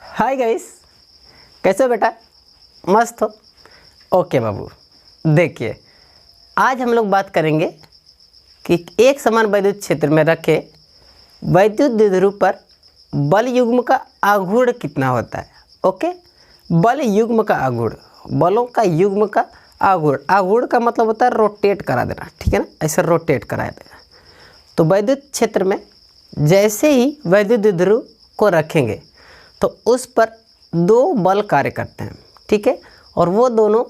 Hi guys, कैसे हो बेटा? मस्त हो? ओके बाबू, देखिए आज हम लोग बात करेंगे कि एक समान वैद्युत क्षेत्र में रखे वैद्युत द्विध्रुव पर बल युग्म का आघूर्ण कितना होता है। ओके, बल युग्म का आघूर्ण, बलों का युग्म का आघूर्ण। आघूर्ण का मतलब होता है रोटेट करा देना, ठीक है ना, ऐसे रोटेट करा देना। तो वैद्युत क्षेत्र में जैसे ही वैद्युत द्विध्रुव को रखेंगे तो उस पर दो बल कार्य करते हैं, ठीक है, और वो दोनों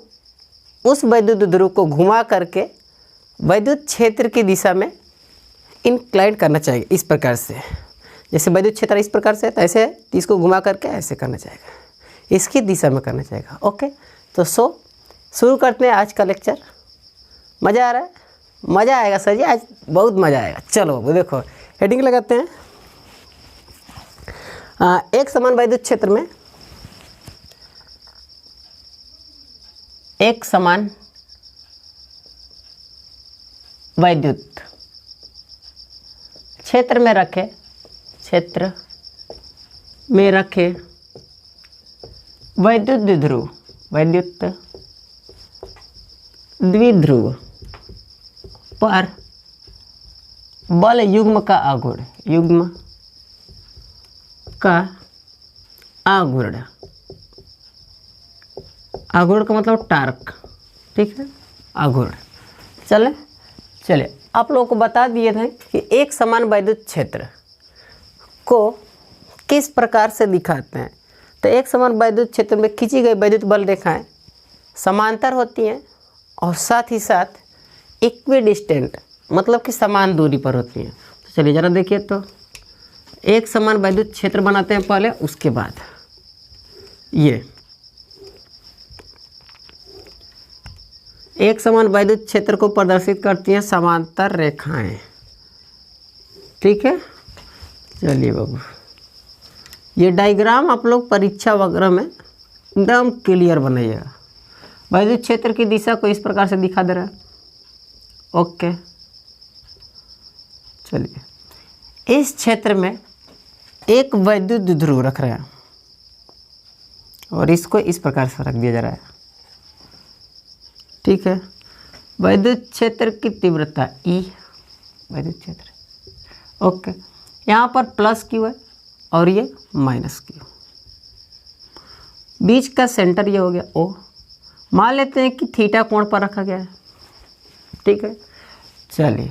उस वैद्युत द्विध्रुव को घुमा करके वैद्युत क्षेत्र की दिशा में इंक्लाइन करना चाहिए। इस प्रकार से, जैसे वैद्युत क्षेत्र इस प्रकार से है तो ऐसे इसको घुमा करके ऐसे करना चाहिए, इसकी दिशा में करना चाहिए। ओके, तो शुरू करते हैं आज का लेक्चर। मज़ा आ रहा है? मज़ा आएगा सर जी, आज बहुत मज़ा आएगा। चलो वो देखो, हेडिंग लगाते हैं। एक समान वैद्युत क्षेत्र में एक समान वैद्युत क्षेत्र में रखे वैद्युत द्विध्रुव पर बल युग्म का आघूर्ण, आघूर्ण का मतलब टार्क, ठीक है, आघूर्ण। चलिए आप लोगों को बता दिए थे कि एक समान वैद्युत क्षेत्र को किस प्रकार से दिखाते हैं। तो एक समान वैद्युत क्षेत्र में खींची गई वैद्युत बल रेखाएं समांतर होती हैं और साथ ही साथ इक्विडिस्टेंट, मतलब कि समान दूरी पर होती हैं। तो चलिए ज़रा देखिए, तो एक समान वैद्युत क्षेत्र बनाते हैं पहले, उसके बाद ये एक समान वैद्युत क्षेत्र को प्रदर्शित करती हैं समांतर रेखाएं, ठीक है। चलिए बाबू, ये डायग्राम आप लोग परीक्षा वगैरह में एकदम क्लियर बनाइएगा। वैद्युत क्षेत्र की दिशा को इस प्रकार से दिखा दे रहा है। ओके, चलिए इस क्षेत्र में एक वैद्युत द्विध्रुव रख रहे हैं और इसको इस प्रकार से रख दिया जा रहा है, ठीक है। वैद्युत क्षेत्र की तीव्रता E, वैद्युत क्षेत्र, ओके। यहाँ पर प्लस क्यू है और ये माइनस क्यू। बीच का सेंटर ये हो गया O। मान लेते हैं कि थीटा कोण पर रखा गया है, ठीक है। चलिए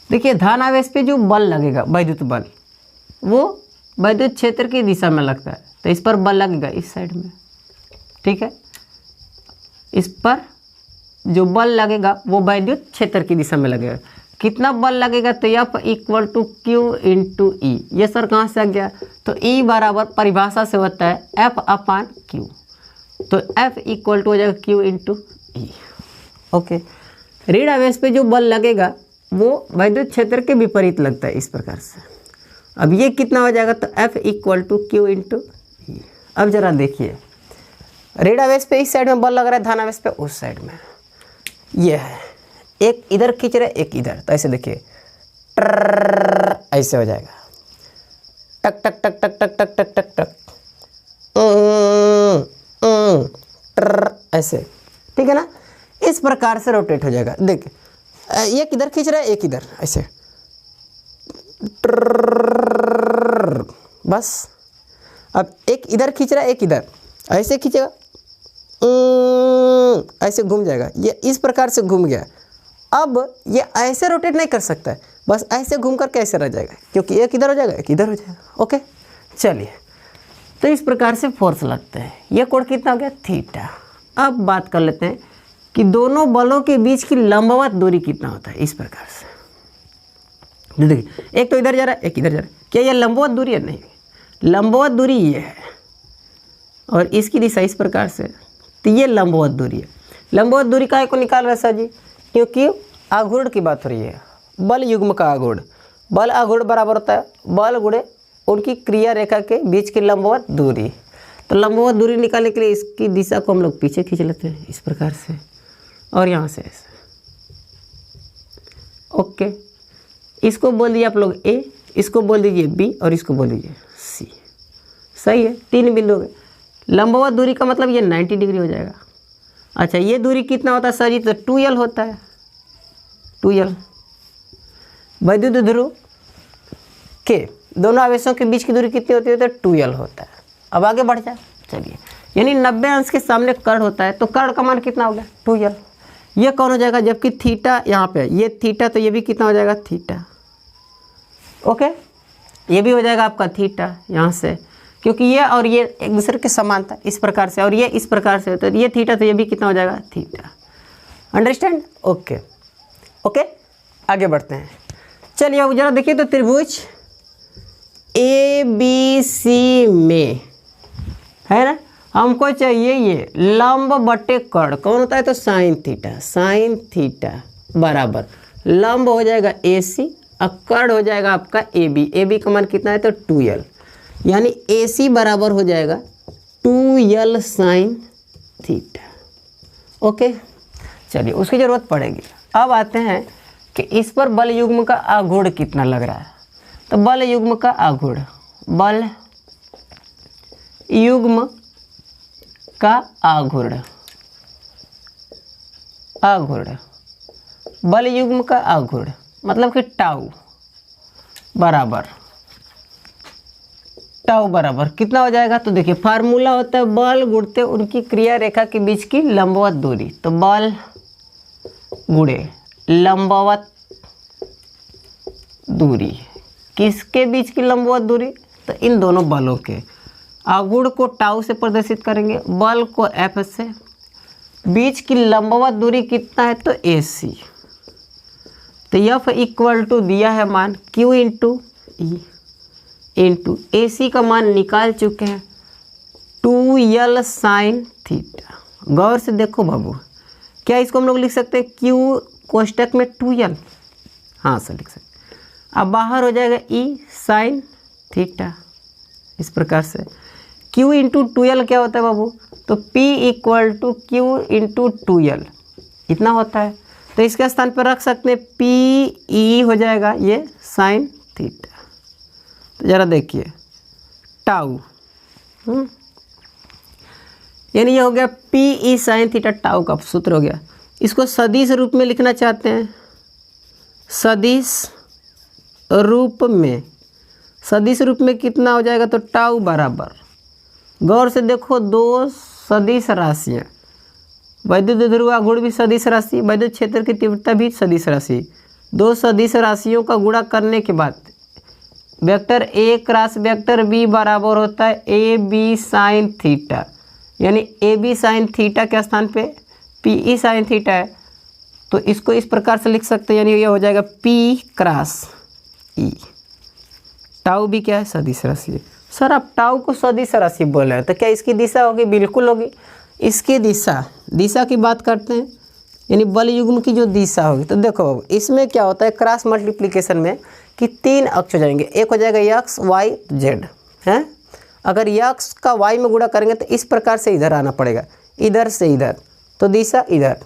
देखिए, धन आवेश पे जो बल लगेगा, वैद्युत बल, वो वैद्युत क्षेत्र की दिशा में लगता है, तो इस पर बल लगेगा इस साइड में, ठीक है। इस पर जो बल लगेगा वो वैद्युत क्षेत्र की दिशा में लगेगा। कितना बल लगेगा? तो F equal to q into e. ये सर कहाँ से आ गया? तो E बराबर परिभाषा से होता है F अपान क्यू, तो F इक्वल टू हो जाएगा क्यू इंटू ई। ओके, ऋण आवेश पे जो बल लगेगा वो वैद्युत क्षेत्र के विपरीत लगता है, इस प्रकार से। अब ये कितना हो जाएगा? तो F equal to q into e. अब जरा देखिए, ऋण आवेश पे इस साइड में बल लग रहा है, धन आवेश पे उस साइड में। ये है, एक इधर खींच रहा है, एक इधर, तो ऐसे देखिए, ऐसे हो जाएगा, टक टक टक टक टक टक टक टक टक, ऐसे, ठीक है ना। इस प्रकार से रोटेट हो जाएगा। देखिए, एक इधर खींच रहा है, एक इधर, ऐसे, बस। अब एक इधर खींच रहा है, एक इधर, ऐसे खींचेगा, ऐसे घूम जाएगा। ये इस प्रकार से घूम गया। अब ये ऐसे रोटेट नहीं कर सकता है, बस ऐसे घूम कर कैसे रह जाएगा, क्योंकि एक इधर हो जाएगा, एक इधर हो जाएगा। ओके, चलिए, तो इस प्रकार से फोर्स लगता है। ये कोण कितना हो गया? थीटा। अब बात कर लेते हैं कि दोनों बलों के बीच की लंबवत दूरी कितना होता है, इस प्रकार से। देखिए, एक तो इधर जा रहा है, एक इधर जा रहा है। क्या ये लंबवत दूरी है? नहीं, लंबवत दूरी ये है और इसकी दिशा इस प्रकार से, तो ये लंबवत दूरी है। लंबवत दूरी काहे को निकाल रहे हैं सर जी? क्योंकि आघूर्ण की बात हो रही है, बल युग्म का आघूर्ण। बल आघूर्ण बराबर होता है बल गुणे उनकी क्रिया रेखा के बीच की लंबवत दूरी। तो लंबवत दूरी निकालने के लिए इसकी दिशा को हम लोग पीछे खींच लेते हैं, इस प्रकार से, और यहाँ से ऐसे। ओके, इसको बोल दीजिए आप लोग ए, इसको बोल दीजिए बी और इसको बोल दीजिए सी। सही है, 3 बिंदु हो गए। लंबवत दूरी का मतलब ये 90 डिग्री हो जाएगा। अच्छा ये दूरी कितना होता है सर जी? तो 2l होता है, 2l। वैद्युत ध्रुव के दोनों आवेशों के बीच की दूरी कितनी होती है? तो 2l होता है। अब आगे बढ़ जाए, चलिए, यानी 90 अंश के सामने कर्ण होता है, तो कर्ण का मान कितना हो गया? 2l। ये कौन हो जाएगा? जबकि थीटा यहाँ पे ये थीटा, तो ये भी कितना हो जाएगा? थीटा। ओके, ये भी हो जाएगा आपका थीटा यहाँ से, क्योंकि ये और ये एक दूसरे के समान था इस प्रकार से, और ये इस प्रकार से, तो ये थीटा, तो ये भी कितना हो जाएगा? थीटा। अंडरस्टैंड? ओके ओके, आगे बढ़ते हैं। चलिए अब जरा देखिए तो त्रिभुज ABC में है ना, हमको चाहिए ये लंब बटे कर्ण कौन होता है? तो साइन थीटा। साइन थीटा बराबर लंब हो जाएगा AC और कर्ण हो जाएगा आपका AB। AB का मान कितना है? तो 2l, यानी AC बराबर हो जाएगा 2l साइन थीटा। ओके, चलिए उसकी ज़रूरत पड़ेगी। अब आते हैं कि इस पर बल युग्म का आघूर्ण कितना लग रहा है। तो बल युग्म का आघूर्ण, बल युग्म का आघूर्ण, आघूर्ण, बल युग्म का आघूर्ण मतलब कि टाउ बराबर, टाउ बराबर कितना हो जाएगा? तो देखिए फार्मूला होता है बल गुणते उनकी क्रिया रेखा के बीच की लंबवत दूरी। तो बल गुणे लंबवत दूरी, किसके बीच की लंबवत दूरी? तो इन दोनों बलों के। आघूर्ण को टाउ से प्रदर्शित करेंगे, बल को F से। बीच की लंबवत दूरी कितना है? तो AC। तो F इक्वल टू दिया है मान Q into E into AC का मान निकाल चुके हैं 2l साइन थीटा। गौर से देखो बाबू, क्या इसको हम लोग लिख सकते हैं Q कोष्टक में 2l? हाँ सर लिख सकते। अब बाहर हो जाएगा E साइन थीटा, इस प्रकार से। Q इंटू 2l क्या होता है बाबू? तो P equal to Q into 2l इतना होता है। तो इसके स्थान पर रख सकते हैं PE हो जाएगा ये साइन थीटा। तो ज़रा देखिए टाउ, यानी ये हो गया PE साइन थीटा, टाउ का सूत्र हो गया। इसको सदिश रूप में लिखना चाहते हैं, सदिश रूप में, सदिश रूप में कितना हो जाएगा? तो टाउ बराबर, गौर से देखो, 2 सदिश राशियाँ, वैद्युत ध्रुवाघूर्ण भी सदिश राशि, वैद्युत क्षेत्र की तीव्रता भी सदिश राशि। 2 सदिश राशियों का गुणा करने के बाद vector A cross vector B बराबर होता है AB साइन थीटा, यानी AB साइन थीटा के स्थान पे PE साइन थीटा है, तो इसको इस प्रकार से लिख सकते हैं, यानी ये हो जाएगा P क्रॉस E। टाउ भी क्या है? सदिश राशि। सर आप टाउ को सदिश राशि बोल रहे हैं, तो क्या इसकी दिशा होगी? बिल्कुल होगी। इसकी दिशा की बात करते हैं, यानी बल युग्म की जो दिशा होगी। तो देखो इसमें क्या होता है क्रॉस मल्टीप्लिकेशन में कि 3 अक्ष हो जाएंगे, एक हो जाएगा x y z है। अगर x का y में गुणा करेंगे तो इस प्रकार से इधर आना पड़ेगा, इधर से इधर, तो दिशा इधर,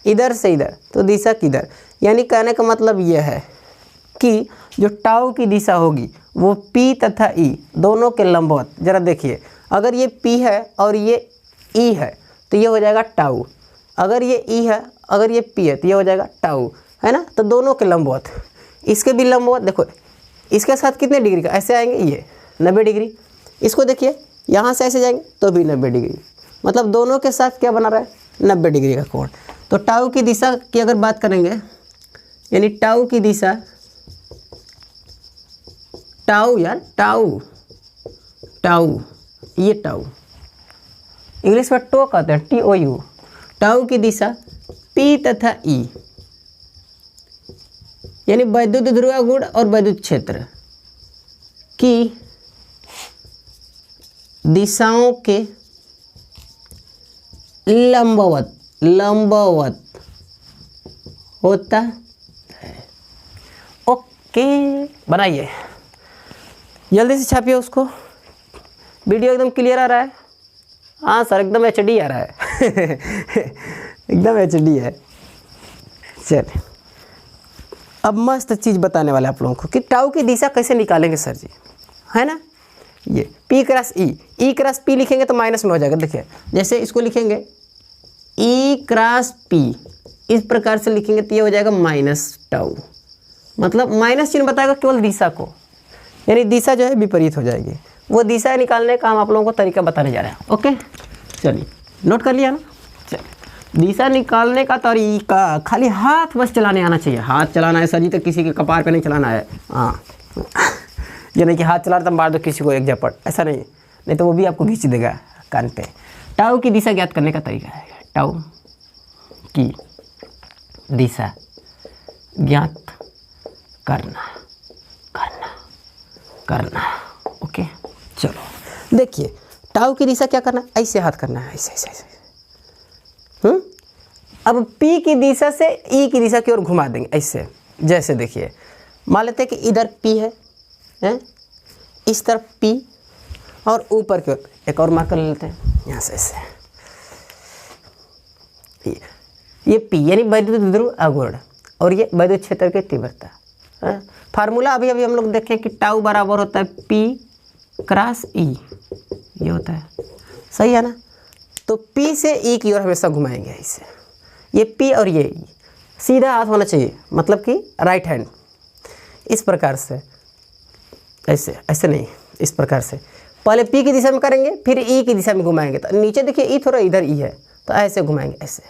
इधर से इधर, तो दिशा किधर। यानी कहने का मतलब यह है कि जो टाउ की दिशा होगी वो P तथा E दोनों के लंबवत। जरा देखिए, अगर ये P है और ये E है तो ये हो जाएगा टाउ, अगर ये E है, अगर ये P है तो ये हो जाएगा टाउ, है ना। तो दोनों के लंबवत, इसके भी लंबवत। देखो इसके साथ कितने डिग्री का ऐसे आएंगे? ये 90 डिग्री। इसको देखिए यहाँ से ऐसे जाएंगे तो भी 90 डिग्री, मतलब दोनों के साथ क्या बना रहा है? 90 डिग्री का कोण। तो टाउ की दिशा की अगर बात करेंगे, यानी टाउ की दिशा, टाउ यार, टाउ, टाउ, ये टाउ इंग्लिश में टो कहते हैं, TOU। टाउ की दिशा P तथा E, यानी वैद्युत ध्रुवाघूर्ण और वैद्युत क्षेत्र की दिशाओं के लंबवत, लंबवत होता है। ओके, बनाइए, जल्दी से छापिए उसको। वीडियो एकदम क्लियर आ रहा है? हाँ सर एकदम HD आ रहा है एकदम HD है। चलिए अब मस्त चीज़ बताने वाले आप लोगों को कि टाउ की दिशा कैसे निकालेंगे सर जी, है ना। ये P cross E cross P लिखेंगे तो माइनस में हो जाएगा। देखिए जैसे इसको लिखेंगे E क्रॉस P, इस प्रकार से लिखेंगे तो ये हो जाएगा माइनस टाउ, मतलब माइनस चिन्ह बताएगा केवल दिशा को, यानी दिशा जो है विपरीत हो जाएगी। वो दिशा निकालने का हम आप लोगों को तरीका बताने जा रहे हैं। ओके चलिए नोट कर लिया ना। चलिए दिशा निकालने का तरीका, खाली हाथ बस चलाने आना चाहिए। हाथ चलाना है सर जी तो किसी के कपार पे नहीं चलाना है। हाँ ये नहीं कि हाथ चला रहे तो मार दो किसी को एक झपट, ऐसा नहीं तो वो भी आपको खींच देगा कान पे। टाउ की दिशा ज्ञात करने का तरीका है, टाउ की दिशा ज्ञात करना। ओके चलो देखिए टाउ की दिशा क्या करना है, ऐसे हाथ करना है, ऐसे। अब P की दिशा से E की दिशा की ओर घुमा देंगे ऐसे। जैसे देखिए मान लेते हैं कि इधर P है, इस तरफ P और ऊपर की ओर एक और मार्कर ले लेते हैं यहाँ से ऐसे। ये P यानी वैद्युत ध्रुव अगुण और ये वैद्युत क्षेत्र की तीव्रता। फार्मूला अभी हम लोग देखें कि टाउ बराबर होता है P क्रॉस E, ये होता है, सही है ना। तो P से E की ओर हमेशा घुमाएंगे ऐसे। ये P और ये E सीधा हाथ होना चाहिए, मतलब कि राइट हैंड, इस प्रकार से, ऐसे नहीं, इस प्रकार से। पहले P की दिशा में करेंगे फिर E की दिशा में घुमाएंगे। तो नीचे देखिए E थोड़ा इधर E है तो ऐसे घुमाएंगे ऐसे,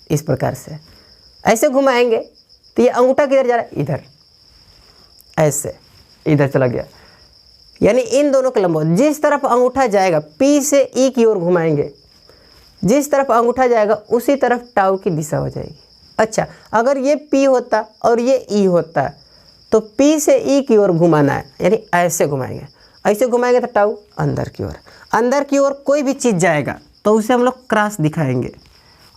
इस प्रकार से ऐसे घुमाएंगे। तो ये अंगूठा किधर जा रहा है, इधर, ऐसे इधर चला गया, यानी इन दोनों के लंबवत जिस तरफ अंगूठा जाएगा P से E की ओर घुमाएंगे, जिस तरफ अंगूठा जाएगा उसी तरफ टाउ की दिशा हो जाएगी। अच्छा अगर ये P होता और ये E होता तो P से E की ओर घुमाना है, यानी ऐसे घुमाएंगे। ऐसे घुमाएंगे तो टाउ अंदर की ओर कोई भी चीज़ जाएगा तो उसे हम लोग क्रॉस दिखाएंगे,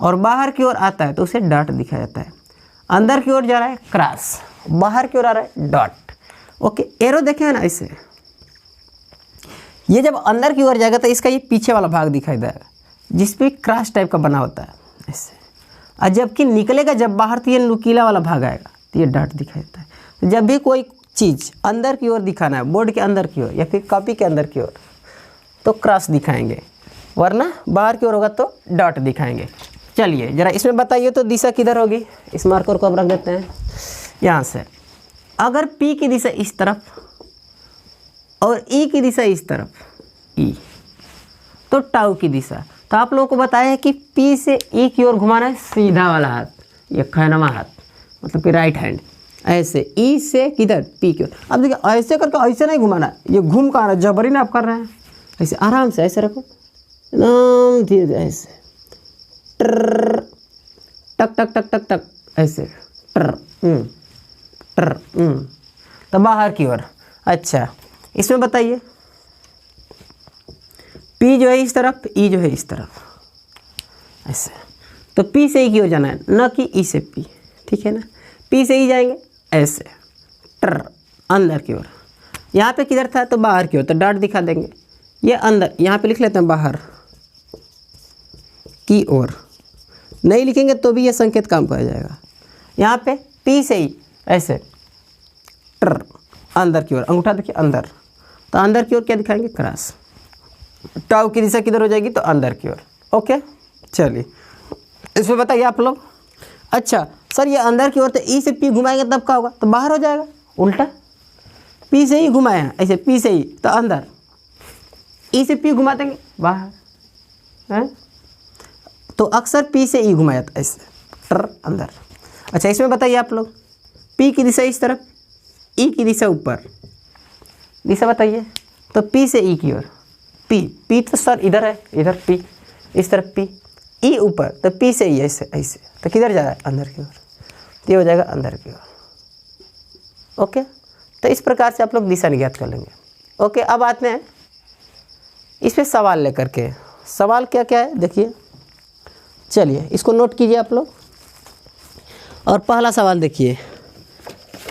और बाहर की ओर आता है तो उसे डॉट दिखाया जाता है। अंदर की ओर जा रहा है क्रॉस, बाहर की ओर आ रहा है डॉट। ओके एरो देखे है ना ऐसे। ये जब अंदर की ओर जाएगा तो इसका ये पीछे वाला भाग दिखाई देगा जिस पे क्रॉस टाइप का बना होता है ऐसे, और जबकि निकलेगा जब बाहर तो ये नुकीला वाला भाग आएगा तो ये डॉट दिखाई देता है। तो जब भी कोई चीज़ अंदर की ओर दिखाना है, बोर्ड के अंदर की ओर या फिर कॉपी के अंदर की ओर, तो क्रॉस दिखाएंगे, वरना बाहर की ओर होगा तो डॉट दिखाएंगे। चलिए ज़रा इसमें बताइए तो दिशा किधर होगी। इस मार्कर को अब रख देते हैं यहाँ से। अगर P की दिशा इस तरफ और E की दिशा इस तरफ, E, तो टाउ की दिशा, तो आप लोगों को बताया है कि P से E की ओर घुमाना है सीधा वाला हाथ, ये खैनमा हाथ, मतलब कि राइट हैंड, ऐसे E से किधर P की ओर। अब देखिए ऐसे करके ऐसे नहीं घुमाना, ये घूम कर जबरी ना आप कर रहे हैं, ऐसे आराम से ऐसे रखो, एकदम धीरे धीरे ऐसे, टक टक टक टक टक ऐसे, तो बाहर की ओर। अच्छा इसमें बताइए P जो है इस तरफ, E जो है इस तरफ, ऐसे। तो P से E की ओर जाना है, न कि E से P, ठीक है ना। P से E जाएंगे ऐसे, अंदर की ओर। यहाँ पे किधर था तो बाहर की ओर, तो डॉट दिखा देंगे। ये अंदर, यहाँ पे लिख लेते हैं बाहर की ओर, नहीं लिखेंगे तो भी ये संकेत काम कर जाएगा। यहाँ पे P से E ऐसे, अंदर की ओर, अंगूठा देखिए अंदर, तो अंदर की ओर क्या दिखाएंगे क्रॉस। टाउ की दिशा किधर हो जाएगी तो अंदर की ओर। ओके चलिए इसमें बताइए आप लोग। अच्छा सर ये अंदर की ओर तो E से P घुमाएंगे तब क्या होगा, तो बाहर हो जाएगा, उल्टा। P से E घुमाया ऐसे, P से E तो अंदर, E से P घुमा देंगे बाहर है, तो अक्सर P से E घुमाया था ऐसे, अंदर। अच्छा इसमें बताइए आप लोग, P की दिशा इस तरफ, E की दिशा ऊपर, दिशा बताइए तो P से E की ओर। P तो सर इधर है, इधर P, इस तरफ P, E ऊपर, तो P से E ऐसे ऐसे, तो किधर जा रहा है अंदर की ओर, तो ये हो जाएगा अंदर की ओर। ओके तो इस प्रकार से आप लोग दिशा ज्ञात कर लेंगे। ओके अब आते हैं इस पर सवाल लेकर के। सवाल क्या क्या है देखिए, चलिए इसको नोट कीजिए आप लोग। और पहला सवाल देखिए,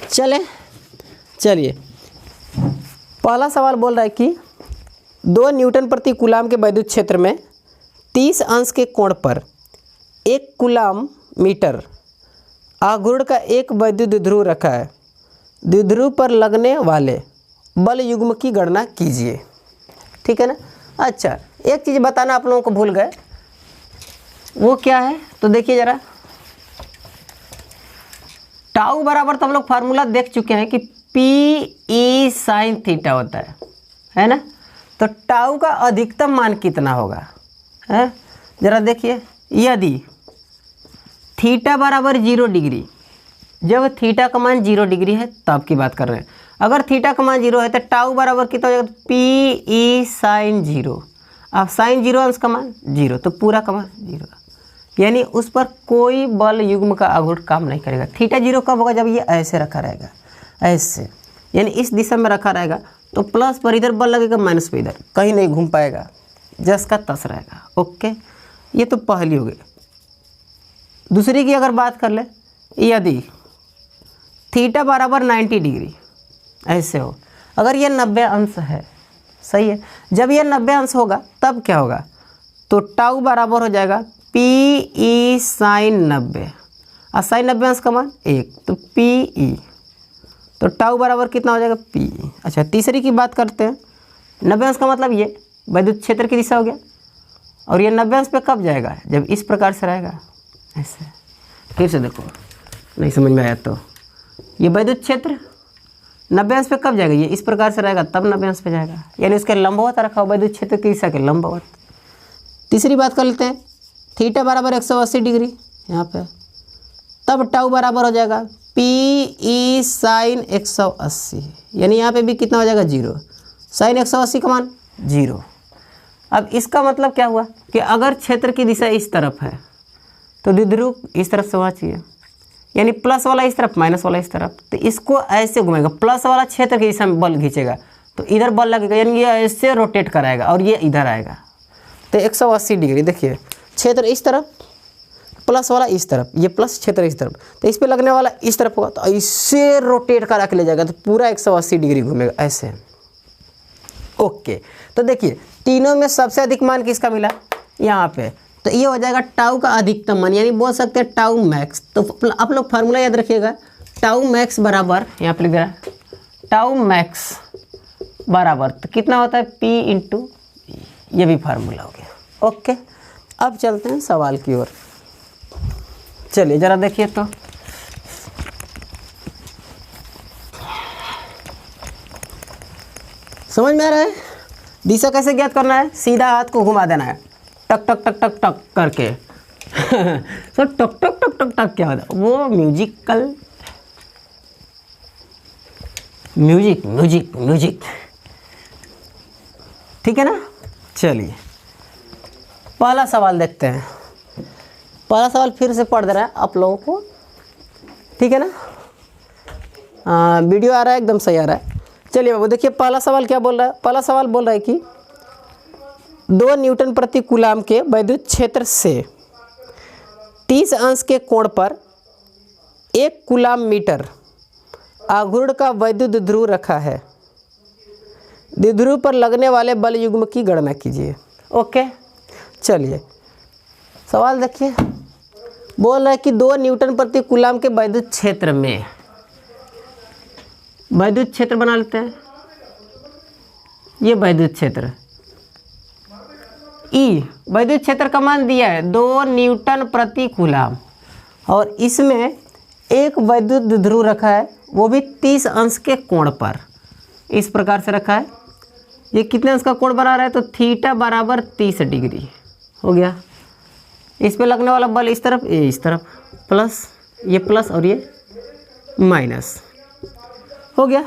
चलिए पहला सवाल बोल रहा है कि 2 न्यूटन प्रति कूलाम के वैद्युत क्षेत्र में 30 अंश के कोण पर 1 कूलाम मीटर आघूर्ण का एक वैद्युत द्विध्रुव रखा है। द्विध्रुव पर लगने वाले बल युग्म की गणना कीजिए। ठीक है ना। अच्छा, एक चीज़ बताना आप लोगों को भूल गए, वो क्या है तो देखिए ज़रा, टाउ बराबर तो हम लोग फार्मूला देख चुके हैं कि पी ई साइन थीटा होता है ना। तो टाउ का अधिकतम मान कितना होगा है, ज़रा देखिए, यदि थीटा बराबर 0 डिग्री, जब थीटा का मान 0 डिग्री है तब की बात कर रहे हैं, अगर थीटा का मान 0 है तो टाउ बराबर कितना हो जाएगा, पी ई साइन 0। अब साइन 0 अंश का मान 0, तो पूरा का मान 0, यानी उस पर कोई बल युग्म का आघूर्ण काम नहीं करेगा। थीटा 0 कब होगा, जब ये ऐसे रखा रहेगा, ऐसे, यानी इस दिशा में रखा रहेगा, तो प्लस पर इधर बल लगेगा, माइनस पर इधर, कहीं नहीं घूम पाएगा, जस का तस रहेगा। ओके, ये तो पहली हो गई। दूसरी की अगर बात कर ले, यदि थीटा बराबर 90 डिग्री ऐसे हो, अगर ये 90 अंश है, सही है, जब ये 90 अंश होगा तब क्या होगा, तो टाउ बराबर हो जाएगा पी ई साइन 90, और साइन 90 अंश का मान 1, तो पी ई, तो टाउ बराबर कितना हो जाएगा, पी ई। अच्छा, तीसरी की बात करते हैं, 90 अंश का मतलब ये विद्युत क्षेत्र की दिशा हो गया, और ये 90 अंश पे कब जाएगा, जब इस प्रकार से रहेगा ऐसे। फिर से देखो, नहीं समझ में आया तो, ये विद्युत क्षेत्र 90 अंश पे कब जाएगा, ये इस प्रकार से रहेगा तब 90 अंश पे जाएगा, यानी उसके लंबवत रखा हुआ विद्युत क्षेत्र की दिशा के लंबवत। तीसरी बात कर लेते हैं, थीटा बराबर 180 डिग्री यहाँ पे, तब टाउ बराबर हो जाएगा पी ई साइन 180, यानी यहाँ पे भी कितना हो जाएगा, 0, साइन 180 का मान 0। अब इसका मतलब क्या हुआ कि अगर क्षेत्र की दिशा इस तरफ है तो द्विध्रुव इस तरफ से होना चाहिए, यानी प्लस वाला इस तरफ, माइनस वाला इस तरफ, तो इसको ऐसे घुमाएगा, प्लस वाला क्षेत्र की दिशा में बल खींचेगा तो इधर बल लगेगा, यानी ये ऐसे रोटेट कराएगा और ये इधर आएगा, तो 180 डिग्री। देखिए, क्षेत्र इस तरफ, प्लस वाला इस तरफ, ये प्लस क्षेत्र इस तरफ, तो इस पे लगने वाला इस तरफ होगा, तो ऐसे रोटेट करा के ले जाएगा, तो पूरा 180 डिग्री घूमेगा ऐसे। ओके, तो देखिए तीनों में सबसे अधिक मान किसका मिला, यहाँ पे, तो ये हो जाएगा टाउ का अधिकतम मान, यानी बोल सकते हैं टाउ मैक्स। तो आप लोग फार्मूला याद रखिएगा, टाउ मैक्स बराबर, यहाँ पे लिख दे रहा है, टाउ मैक्स बराबर तो कितना होता है, पी इंटू, ये भी फार्मूला हो गया। ओके, अब चलते हैं सवाल की ओर। चलिए ज़रा देखिए तो, समझ में आ रहा है, दिशा कैसे ज्ञात करना है, सीधा हाथ को घुमा देना है, टक टक टक टक टक करके। सो टक टक टक टक टक क्या होता है, वो म्यूजिक म्यूजिक, ठीक है ना। चलिए पहला सवाल देखते हैं, पहला सवाल फिर से पढ़ दे रहा है आप लोगों को, ठीक है ना। वीडियो आ रहा है, एकदम सही आ रहा है। चलिए बाबू देखिए, पहला सवाल क्या बोल रहा है, पहला सवाल बोल रहा है कि 2 न्यूटन प्रति कूलाम के विद्युत क्षेत्र से 30 अंश के कोण पर 1 कूलाम मीटर आघूर्ण का विद्युत ध्रुव रखा है, द्विध्रुव पर लगने वाले बल युग्म की गणना कीजिए। ओके, चलिए सवाल देखिए, बोल रहा है कि 2 न्यूटन प्रति कूलाम के विद्युत क्षेत्र में, विद्युत क्षेत्र बना लेते हैं, ये विद्युत क्षेत्र ई, विद्युत क्षेत्र का मान दिया है 2 न्यूटन प्रति कूलाम, और इसमें एक विद्युत द्विध्रुव रखा है, वो भी 30 अंश के कोण पर, इस प्रकार से रखा है। ये कितने अंश का कोण बना रहा है, तो थीटा बराबर 30 डिग्री हो गया। इस पे लगने वाला बल इस तरफ, ये इस तरफ, प्लस, ये प्लस और ये माइनस हो गया।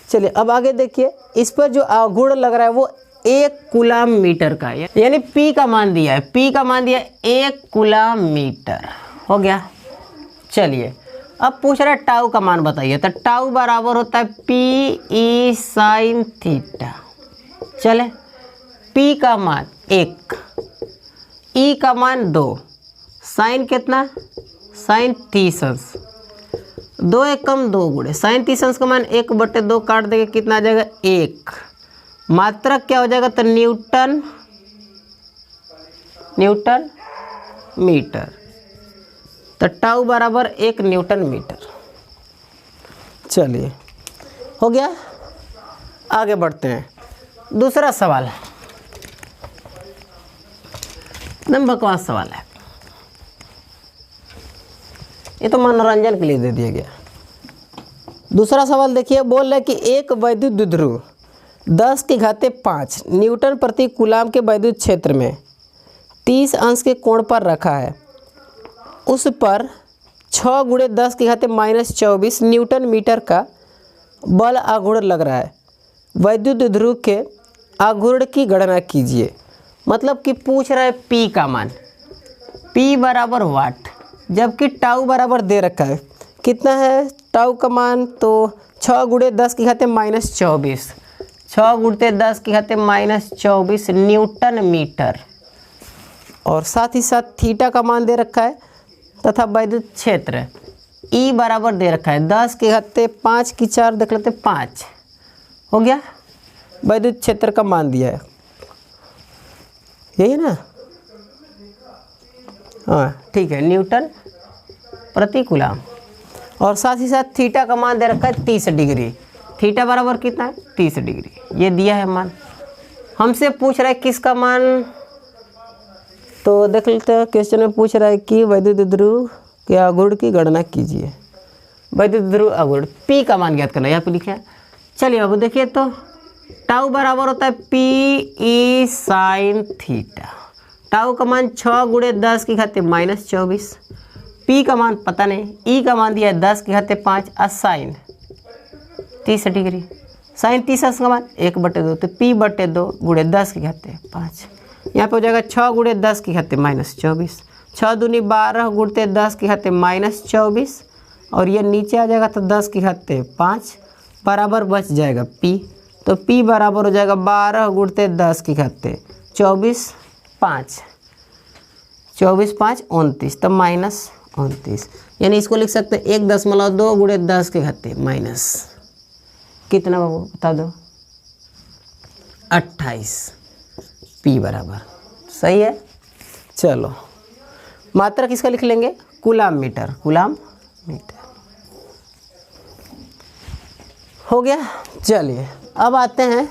चलिए अब आगे देखिए, इस पर जो आघूर्ण लग रहा है वो 1 कूलाम मीटर का है, यानी P का मान दिया है, P का मान दिया है 1 कूलाम मीटर हो गया। चलिए अब पूछ रहा है टाउ का मान बताइए, तो टाउ बराबर होता है पी ई साइन थीटा। चले, P का मान 1, E का मान 2, साइन कितना, साइन 30 अंश, 2 एकम 2 गुणे साइन 30 अंश का मान 1/2 काट देंगे, कितना आ जाएगा 1। मात्रक क्या हो जाएगा, तो न्यूटन मीटर, तो टाउ बराबर 1 न्यूटन मीटर। चलिए हो गया, आगे बढ़ते हैं। दूसरा सवाल एकदम बकवास सवाल है, ये तो मनोरंजन के लिए दे दिया गया। दूसरा सवाल देखिए, बोल रहा है कि एक वैद्युत द्विध्रुव 10⁵5 न्यूटन प्रति कूलाम के वैद्युत क्षेत्र में 30 अंश के कोण पर रखा है। उस पर 6 × 10⁻⁻24 न्यूटन मीटर का बल आघूर्ण लग रहा है। वैद्युत द्विध्रुव के आघूर्ण की गणना कीजिए। मतलब कि पूछ रहा है पी का मान, पी बराबर वाट, जबकि टाउ बराबर दे रखा है। कितना है टाउ का मान? तो 6 × 10⁻⁻24 6 × 10⁻⁻24 न्यूटन मीटर, और साथ ही साथ थीटा का मान दे रखा है, तथा वैद्युत क्षेत्र ई बराबर दे रखा है 10⁵5 की 4 देख लेते 5 हो गया। वैद्युत क्षेत्र का मान दिया है, यही है ना? हाँ ठीक है, न्यूटन प्रति कूलाम, और साथ ही साथ थीटा का मान दे रखा है 30 डिग्री। थीटा बराबर कितना है? 30 डिग्री, ये दिया है मान। हमसे पूछ रहा है किसका मान, तो देख लेते हैं। क्वेश्चन में पूछ रहा है कि वैद्युत द्विध्रुव के आघूर्ण की गणना कीजिए। वैद्युत द्विध्रुव आघूर्ण पी का मान ज्ञात करना, यहाँ पे लिखा है। चलिए बाबू देखिए, तो टाउ बराबर होता है P E sine theta. Tau का मान 6 × 10⁻⁻24, पी का मान पता नहीं, ई का मान दिया है 10⁵5 और साइन 30 डिग्री। साइन 30 का मान 1/2, तो p/2 × 10⁵5। यहाँ पे हो जाएगा 6 × 10⁻⁻24, 6 दूनी 12 × 10⁻⁻24, और ये नीचे आ जाएगा तो 10⁵5 बराबर बच जाएगा p। तो p बराबर हो जाएगा 12 × 10⁻24 5, 24 5 29, तो -29, यानी इसको लिख सकते हैं 1.2 × 10⁻⁻, माइनस कितना बाबू बता दो? 28, p बराबर सही है। चलो मात्रा किसका लिख लेंगे? कूलाम मीटर, कूलाम मीटर हो गया। चलिए अब आते हैं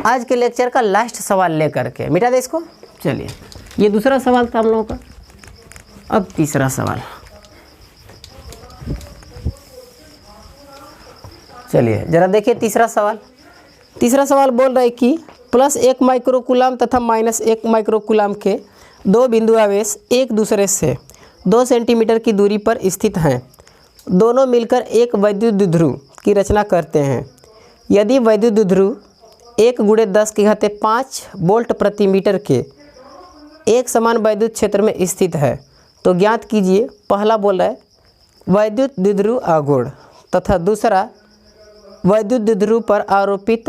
आज के लेक्चर का लास्ट सवाल लेकर के, मिटा दे इसको। चलिए ये दूसरा सवाल था हम लोगों का, अब तीसरा सवाल। चलिए जरा देखिए तीसरा सवाल। तीसरा सवाल बोल रहा है कि +1 माइक्रोकूलाम तथा -1 माइक्रोकूलाम के दो बिंदु आवेश एक दूसरे से 2 सेंटीमीटर की दूरी पर स्थित हैं। दोनों मिलकर एक वैद्युत द्विध्रुव की रचना करते हैं। यदि वैद्युत द्विध्रुव 1 × 10⁵5 वोल्ट प्रति मीटर के एक समान वैद्युत क्षेत्र में स्थित है, तो ज्ञात कीजिए। पहला बोल रहा है वैद्युत द्विध्रुव आघूर्ण, तथा दूसरा वैद्युत द्विध्रुव पर आरोपित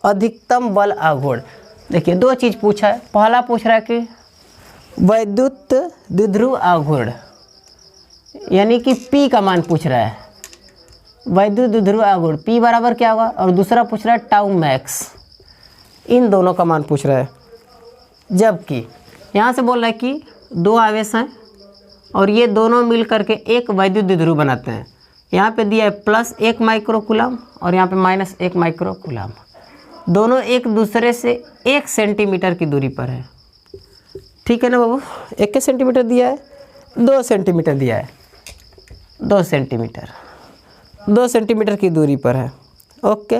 अधिकतम बल आघूर्ण। देखिए दो चीज़ पूछा है। पहला पूछ रहा है कि वैद्युत द्विध्रुव आघूर्ण यानी कि P का मान पूछ रहा है। वैद्युत द्विध्रुव आघूर्ण P बराबर क्या होगा, और दूसरा पूछ रहा है टाउ मैक्स। इन दोनों का मान पूछ रहा है। जबकि यहाँ से बोल रहा है कि दो आवेश हैं और ये दोनों मिल करके एक वैद्युत द्विध्रुव बनाते हैं। यहाँ पे दिया है +1 माइक्रोकूलाम और यहाँ पे -1 माइक्रोकूलाम। दोनों एक दूसरे से 1 सेंटीमीटर की दूरी पर है। ठीक है ना बाबू? 1 सेंटीमीटर दिया है, 2 सेंटीमीटर दिया है, 2 सेंटीमीटर, 2 सेंटीमीटर की दूरी पर है। ओके,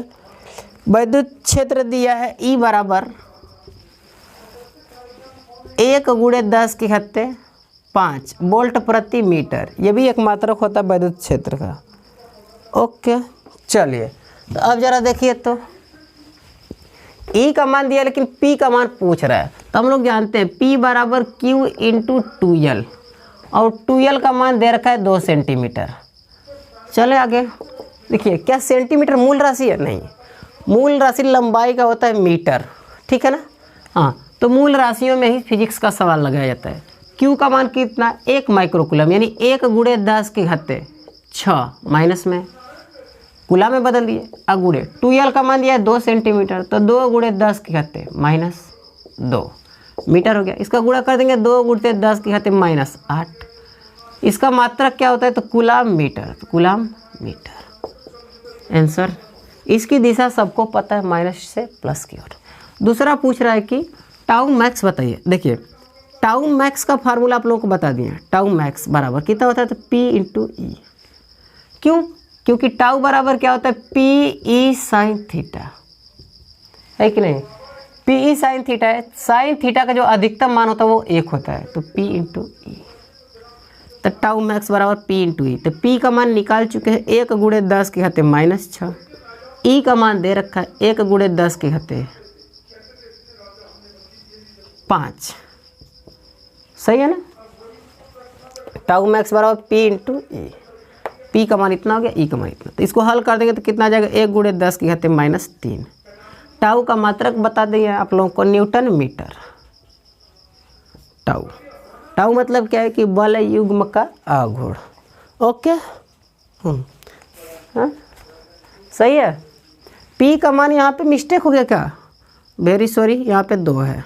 वैद्युत क्षेत्र दिया है E बराबर 1 × 10⁵5 वोल्ट प्रति मीटर। ये भी एक मात्रक होता है वैद्युत क्षेत्र का। ओके चलिए, तो अब जरा देखिए, तो E का मान दिया लेकिन P का मान पूछ रहा है। तो हम लोग जानते हैं P बराबर Q × 2L, और 2L का मान दे रखा है 2 सेंटीमीटर। चले आगे देखिए, क्या सेंटीमीटर मूल राशि है? नहीं, मूल राशि लंबाई का होता है मीटर। ठीक है ना? हाँ, तो मूल राशियों में ही फिजिक्स का सवाल लगाया जाता है। Q का मान कितना? 1 माइक्रोकूलम, यानी 1 × 10⁶ माइनस में कूलम में बदल दिए। अगुड़े 2L का मान दिया है 2 सेंटीमीटर, तो 2 × 10⁻2 मीटर हो गया। इसका गुणा कर देंगे 2 × 10⁻8। इसका मात्रक क्या होता है? तो कूलम मीटर। तो कूलम मीटर आंसर इसकी दिशा सबको पता है, माइनस से प्लस की ओर। दूसरा पूछ रहा है कि टाउ मैक्स बताइए। देखिए टाउ मैक्स का फार्मूला आप लोगों को बता दिए। टाउ मैक्स बराबर कितना होता है, तो पी इंटू ई। क्यों? क्योंकि टाउ बराबर क्या होता है, पी ई साइन थीटा, है कि नहीं। पी ई साइन थीटा है, साइन थीटा का जो अधिकतम मान होता है वो 1 होता है, तो पी इंटू ई। तो टाउ मैक्स बराबर पी इंटू ई। तो पी का मान निकाल चुके हैं, 1 गुणे 10 के घाते -6। ई का मान दे रखा है 1 गुणे 10 के घाते 5। सही है ना। टाउ मैक्स बराबर पी इंटू ई। पी का मान इतना हो गया, ई का मान इतना। तो इसको हल कर देंगे तो कितना आ जाएगा, 1 गुणे 10 के घाते -3। टाउ का मात्रक बता दिए आप लोगों को, न्यूटन मीटर। टाउ टाउ मतलब क्या है कि बल युग्म का आघूर्ण। ओके हाँ सही है। पी का मान यहाँ पे मिस्टेक हो गया क्या, वेरी सॉरी, यहाँ पे 2 है।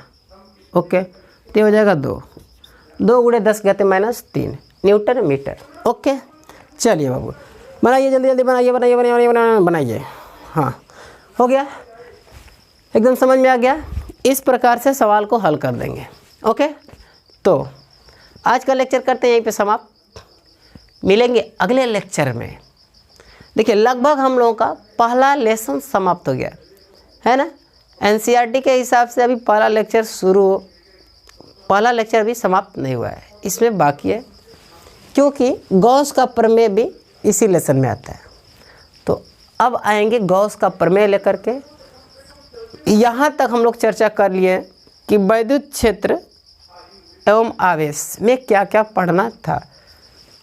ओके तो हो जाएगा 2 गुणे 10 कहते -3 न्यूटन मीटर। ओके चलिए बाबू बनाइए, जल्दी जल्दी बनाइए बनाइए बनाइए बनाइए बनाइए। हाँ हो गया, एकदम समझ में आ गया। इस प्रकार से सवाल को हल कर देंगे। ओके तो आज का लेक्चर करते हैं यहीं पे समाप्त। मिलेंगे अगले लेक्चर में। देखिए लगभग हम लोगों का पहला लेसन समाप्त हो गया है ना। एनसीईआरटी के हिसाब से अभी पहला लेक्चर पहला लेक्चर अभी समाप्त नहीं हुआ है, इसमें बाकी है, क्योंकि गॉस का प्रमेय भी इसी लेसन में आता है। तो अब आएंगे गॉस का प्रमेय लेकर के। यहाँ तक हम लोग चर्चा कर लिए कि वैद्युत क्षेत्र एवं आवेश में क्या क्या पढ़ना था।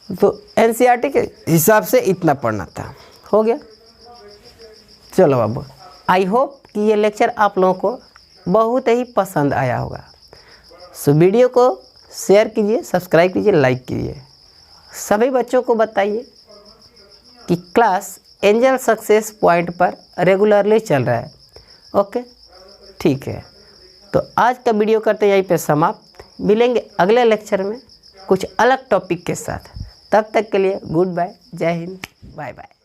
तो एनसीईआरटी के हिसाब से इतना पढ़ना था, हो गया। चलो अब आई होप कि ये लेक्चर आप लोगों को बहुत ही पसंद आया होगा। सो वीडियो को शेयर कीजिए, सब्सक्राइब कीजिए, लाइक कीजिए। सभी बच्चों को बताइए कि क्लास एंजल सक्सेस पॉइंट पर रेगुलरली चल रहा है। ओके ठीक है, तो आज का वीडियो करते हैं यहीं पे समाप्त। मिलेंगे अगले लेक्चर में कुछ अलग टॉपिक के साथ। तब तक के लिए गुड बाय, जय हिंद, बाय बाय।